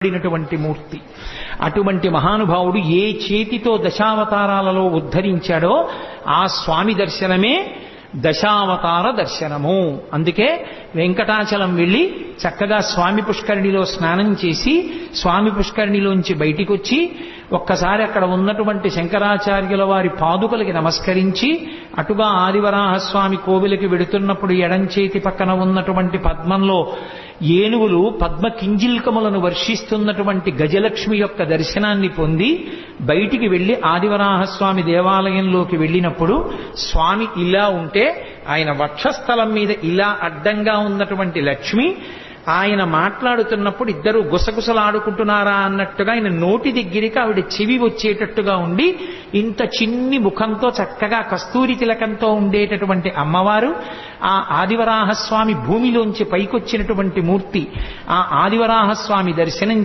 మూర్తి. అటువంటి మహానుభావుడు ఏ చేతితో దశావతారాలలో ఉద్ధరించాడో ఆ స్వామి దర్శనమే దశావతార దర్శనము. అందుకే వెంకటాచలం వెళ్ళి చక్కగా స్వామి పుష్కరిణిలో స్నానం చేసి స్వామి పుష్కరిణిలోంచి బయటికి వచ్చి ఒక్కసారి అక్కడ ఉన్నటువంటి శంకరాచార్యుల వారి పాదుకలకి నమస్కరించి అటుగా ఆదివరాహస్వామి కోవిలకి వెడుతున్నప్పుడు ఎడంచేతి పక్కన ఉన్నటువంటి పద్మంలో ఏనుగులు పద్మ కింజిల్కములను వర్షిస్తున్నటువంటి గజలక్ష్మి యొక్క దర్శనాన్ని పొంది బయటికి వెళ్లి ఆదివరాహస్వామి దేవాలయంలోకి వెళ్ళినప్పుడు స్వామి ఇలా ఉంటే ఆయన వక్షస్థలం మీద ఇలా అడ్డంగా ఉన్నటువంటి లక్ష్మి ఆయన మాట్లాడుతున్నప్పుడు ఇద్దరు గుసగుసలాడుకుంటున్నారా అన్నట్టుగా ఆయన నోటి దగ్గరికి ఆవిడ చెవి వచ్చేటట్టుగా ఉండి ఇంత చిన్ని ముఖంతో చక్కగా కస్తూరి తిలకంతో ఉండేటటువంటి అమ్మవారు ఆ ఆదివరాహస్వామి భూమిలోంచి పైకొచ్చినటువంటి మూర్తి. ఆ ఆదివరాహస్వామి దర్శనం